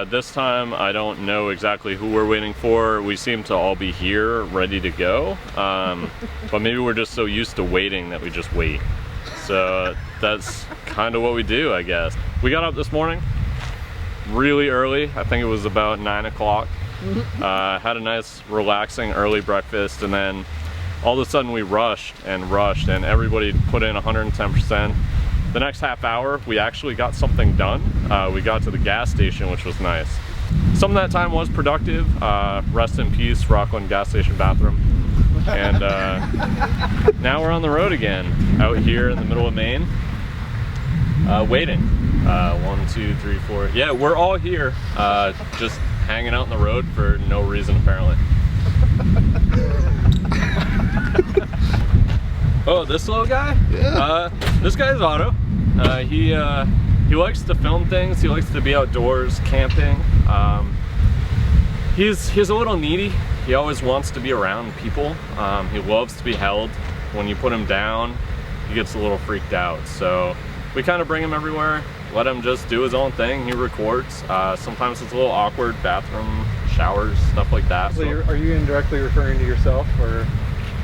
This time I don't know exactly who we're waiting for. We seem to all be here ready to go, but maybe we're just so used to waiting that we just wait. So that's kind of what we do, I guess. We got up this morning really early. I think it was about 9 o'clock. Had a nice relaxing early breakfast, and then all of a sudden we rushed and everybody put in 110%. The next half hour we actually got something done. We got to the gas station, which was nice. Some of that time was productive. Rest in peace, Rockwood gas station bathroom. And now we're on the road again, out here in the middle of Maine, waiting. 1, 2, 3, 4. Yeah, we're all here, just hanging out on the road for no reason apparently. Oh, this little guy? Yeah. This guy is Otto. He likes to film things. He likes to be outdoors, camping. He's a little needy. He always wants to be around people. He loves to be held. When you put him down, he gets a little freaked out. So we kind of bring him everywhere, let him just do his own thing. He records. Sometimes it's a little awkward, bathroom, showers, stuff like that. So are you indirectly referring to yourself, or?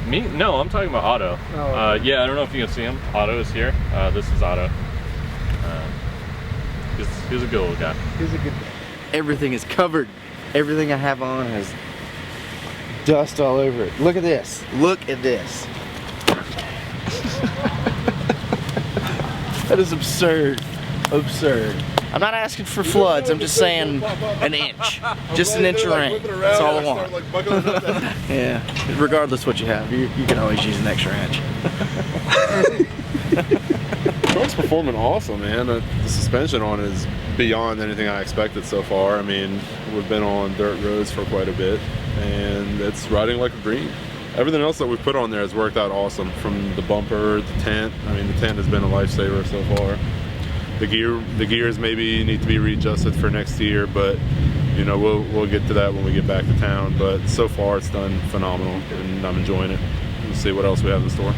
Me? No, I'm talking about Otto. Oh, okay. Yeah, I don't know if you can see him. Otto is here. This is Otto. He's a good little guy. He's a good. Everything is covered. Everything I have on has dust all over it. Look at this. Look at this. That is absurd. Absurd. I'm not asking for floods. I'm just saying an inch. Just an inch of rain. That's all I want. Yeah. Regardless what you have, you can always use an extra inch. Truck's performing awesome, man. The suspension on it is beyond anything I expected so far. I mean, we've been on dirt roads for quite a bit, and it's riding like a dream. Everything else that we've put on there has worked out awesome, from the bumper, the tent. I mean, the tent has been a lifesaver so far. The gears maybe need to be readjusted for next year, but you know, we'll get to that when we get back to town. But so far it's done phenomenal, and I'm enjoying it. We'll see what else we have in store.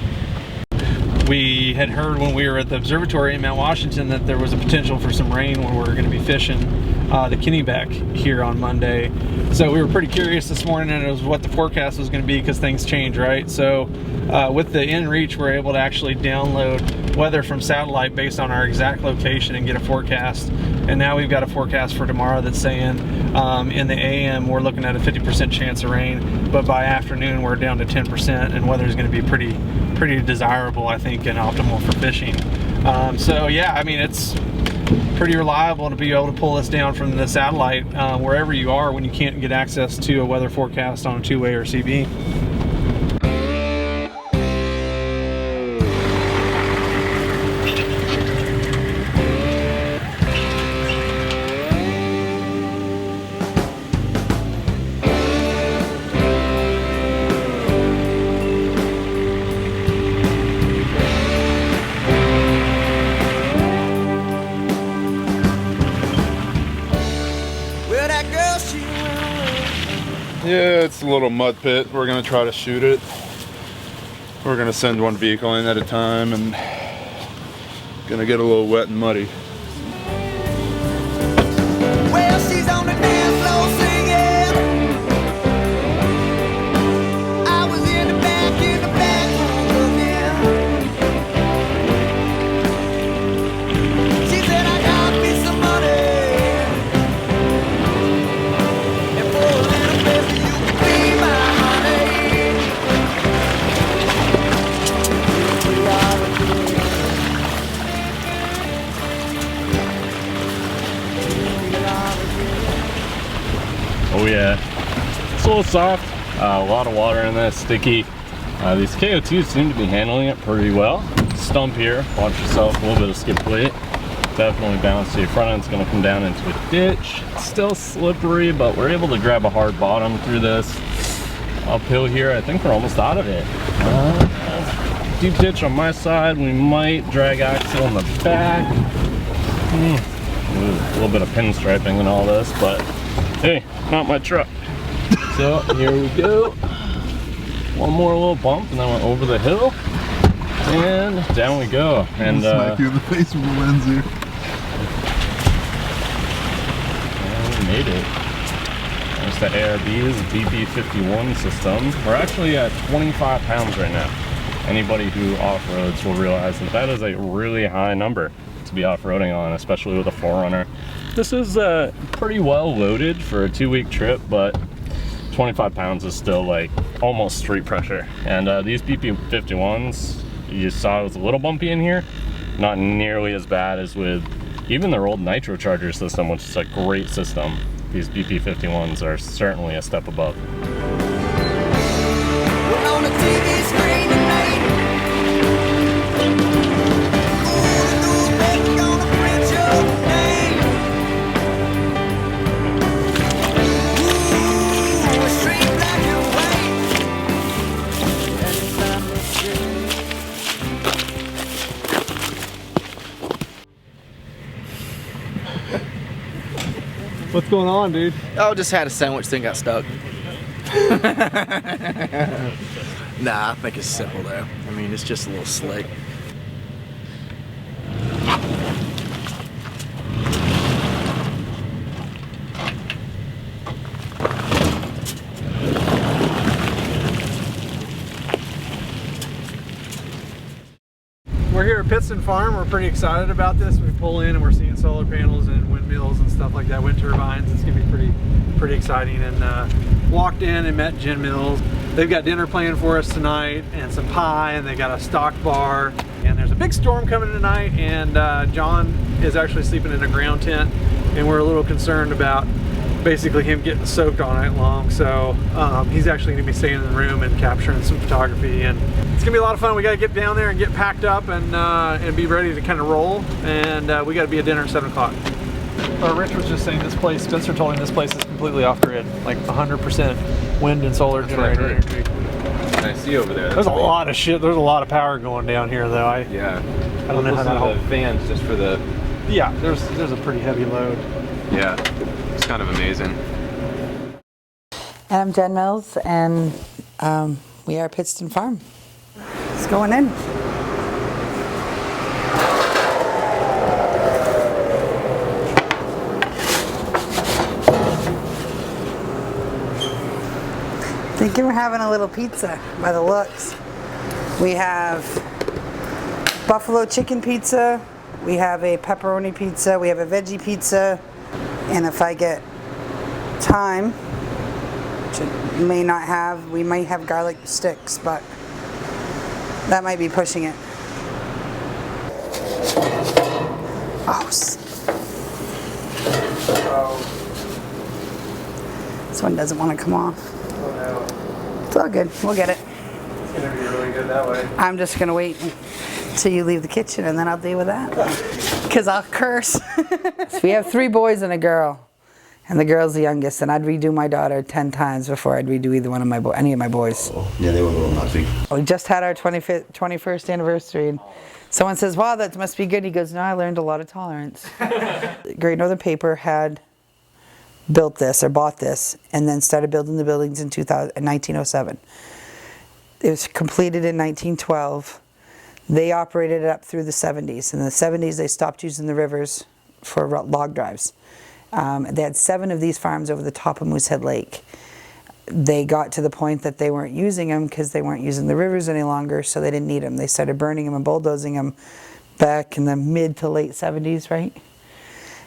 We had heard when we were at the observatory in Mount Washington that there was a potential for some rain when we were going to be fishing the Kennebec here on Monday. So we were pretty curious this morning, and it was what the forecast was going to be, because things change, right? So with the InReach, we're able to actually download weather from satellite based on our exact location and get a forecast. And now we've got a forecast for tomorrow that's saying in the AM we're looking at a 50% chance of rain, but by afternoon we're down to 10%, and weather is going to be pretty desirable, I think, and optimal for fishing. So yeah, I mean, it's pretty reliable to be able to pull this down from the satellite wherever you are when you can't get access to a weather forecast on a two-way or CB. Yeah, it's a little mud pit. We're gonna try to shoot it. We're gonna send one vehicle in at a time, and gonna get a little wet and muddy. Well, she's on the dance floor singing. I was in the back room looking. She said, I got me some money. And for a little bit, you can be my honey. Oh yeah, it's a little soft, a lot of water in this, sticky. These KO2s seem to be handling it pretty well. Stump here, watch yourself, a little bit of skip plate. Definitely bounce to your front end's gonna come down into a ditch. It's still slippery, but we're able to grab a hard bottom through this. Uphill here, I think we're almost out of it. Deep ditch on my side, we might drag axle in the back. Ooh, a little bit of pinstriping and all this, but hey, not my truck. So here we go. One more little bump, and then we're over the hill, and down we go. And smack you in the face with the lens here. And made it. There's the ARB's BP51 system. We're actually at 25 pounds right now. Anybody who off-roads will realize that that is a really high number to be off-roading on, especially with a 4Runner. This is pretty well loaded for a 2-week trip, but 25 pounds is still like almost street pressure. And these BP51s, you saw it was a little bumpy in here, not nearly as bad as with even their old nitro charger system, which is a great system. These BP51s are certainly a step above. We're on a TV screen tonight. Ooh, they're gonna print your name. Ooh, a straight black and white. Anytime you What's going on, dude? Oh, just had a sandwich, thing got stuck. Nah, I think it's simple though. I mean, it's just a little slick. We're here at Pittston Farm. We're pretty excited about this. We pull in and we're seeing solar panels and windmills and stuff like that, wind turbines. It's gonna be pretty exciting. And walked in and met Jen Mills. They've got dinner planned for us tonight and some pie, and they got a stock bar. And there's a big storm coming tonight, and John is actually sleeping in a ground tent, and we're a little concerned about basically him getting soaked all night long. So he's actually gonna be staying in the room and capturing some photography, and it's gonna be a lot of fun. We gotta get down there and get packed up and be ready to kind of roll, and we gotta be at dinner at 7 o'clock. Rich was just saying this place, Spencer told him this place is completely off grid, like 100% wind and solar generator energy. I see over there. There's a lot of shit, there's a lot of power going down here though. I don't know how that the fans just for the... Yeah, there's a pretty heavy load. Yeah, it's kind of amazing. I'm Jen Mills, and we are Pittston Farm. It's going in. I think we're having a little pizza by the looks. We have buffalo chicken pizza, we have a pepperoni pizza, we have a veggie pizza, and if I get time, which it may not have, we might have garlic sticks, but that might be pushing it. Oh, this one doesn't want to come off. It's all good, we'll get it. It's gonna be really good that way. I'm just gonna wait till you leave the kitchen and then I'll deal with that. Because I'll curse. We have 3 boys and a girl. And the girl's the youngest, and I'd redo my daughter 10 times before I'd redo either one of my any of my boys. Yeah, they were a little nutty. We just had our 21st anniversary, and someone says, wow, that must be good. He goes, no, I learned a lot of tolerance. Great Northern Paper had built this, or bought this, and then started building the buildings in 1907. It was completed in 1912. They operated it up through the 70s. In the 70s, they stopped using the rivers for log drives. They had 7 of these farms over the top of Moosehead Lake. They got to the point that they weren't using them because they weren't using the rivers any longer, so they didn't need them. They started burning them and bulldozing them back in the mid to late 70s, right?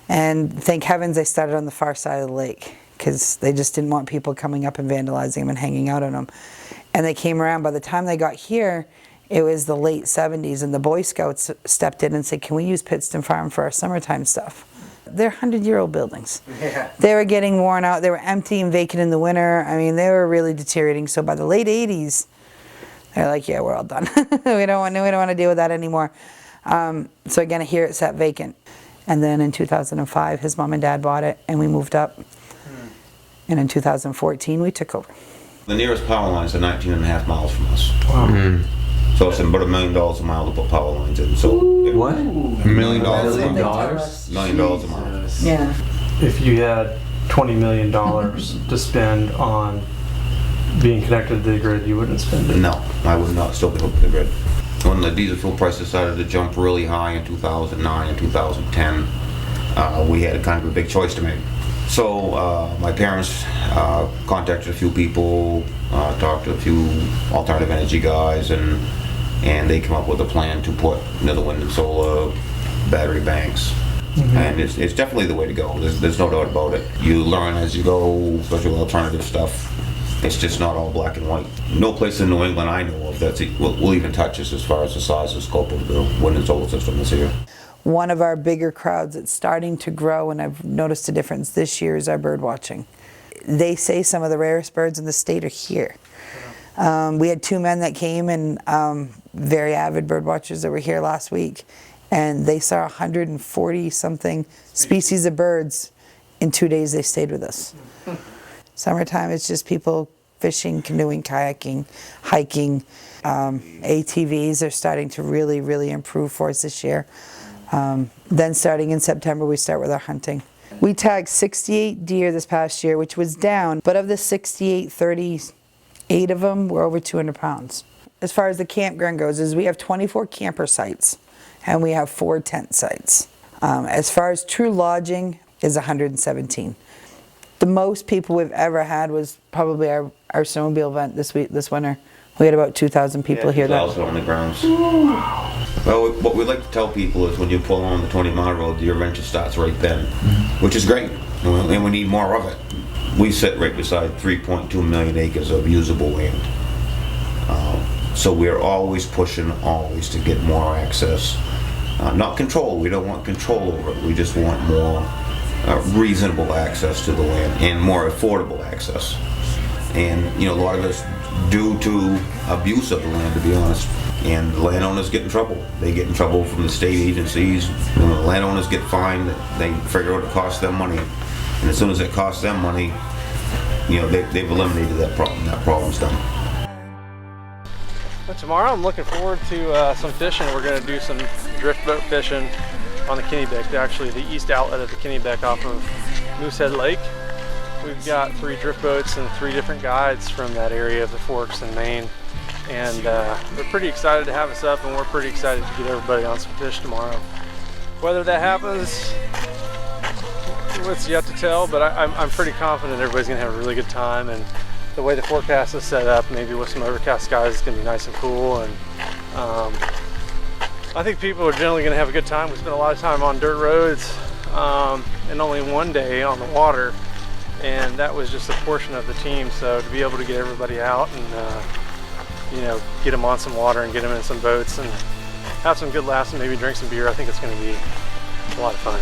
And thank heavens they started on the far side of the lake because they just didn't want people coming up and vandalizing them and hanging out on them. And they came around. By the time they got here, it was the late 70s, and the Boy Scouts stepped in and said, can we use Pittston Farm for our summertime stuff? They're 100-year-old buildings. Yeah. They were getting worn out. They were empty and vacant in the winter. I mean, they were really deteriorating. So by the late 80s, they're like, yeah, we're all done. we don't want to deal with that anymore. So again, here it sat vacant. And then in 2005, his mom and dad bought it, and we moved up. And in 2014, we took over. The nearest power lines are 19.5 miles from us. Wow. Mm-hmm. So it's about $1 million a mile to put power lines in. So What? $1 million $1 million? $1 million a mile. Yeah. If you had $20 million to spend on being connected to the grid, you wouldn't spend it? No, I would not still be hooked to the grid. When the diesel fuel prices started to jump really high in 2009 and 2010, we had kind of a big choice to make. So my parents contacted a few people, talked to a few alternative energy guys, and they come up with a plan to put another wind and solar battery banks. And it's definitely the way to go. There's no doubt about it. You learn as you go, especially with alternative stuff. It's just not all black and white. No place in New England I know of will even touch us as far as the size and scope of the wind and solar system this year. One of our bigger crowds that's starting to grow, and I've noticed a difference this year, is our bird watching. They say some of the rarest birds in the state are here. We had 2 men that came, and very avid bird watchers that were here last week, and they saw 140 something species of birds in 2 days they stayed with us. Summertime, it's just people fishing, canoeing, kayaking, hiking. ATVs are starting to really, really improve for us this year. Then starting in September, we start with our hunting. We tagged 68 deer this past year, which was down, but of the 68, 38 of them were over 200 pounds. As far as the campground goes, is we have 24 camper sites, and we have 4 tent sites. As far as true lodging is 117. The most people we've ever had was probably our snowmobile event this winter. We had about 2,000 people here. 2,000 on the grounds. Well, what we like to tell people is when you pull on the 20-mile road, your adventure starts right then, which is great, and we need more of it. We sit right beside 3.2 million acres of usable land. So we're always pushing, always to get more access. Not control, we don't want control over it, we just want more reasonable access to the land and more affordable access. And a lot of it's due to abuse of the land, to be honest. And the landowners get in trouble. They get in trouble from the state agencies. When the landowners get fined, they figure out it costs them money. And as soon as it costs them money, they've eliminated that problem. That problem's done. But tomorrow I'm looking forward to some fishing. We're going to do some drift boat fishing on the Kennebec, actually the east outlet of the Kennebec off of Moosehead Lake. We've got 3 drift boats and 3 different guides from that area of the Forks in Maine. And they're pretty excited to have us up, and we're pretty excited to get everybody on some fish tomorrow. Whether that happens, it's yet to tell, but I'm pretty confident everybody's going to have a really good time. And the way the forecast is set up, maybe with some overcast skies, it's going to be nice and cool. And I think people are generally going to have a good time. We spent a lot of time on dirt roads and only one day on the water, and that was just a portion of the team. So to be able to get everybody out and get them on some water and get them in some boats and have some good laughs and maybe drink some beer, I think it's going to be a lot of fun.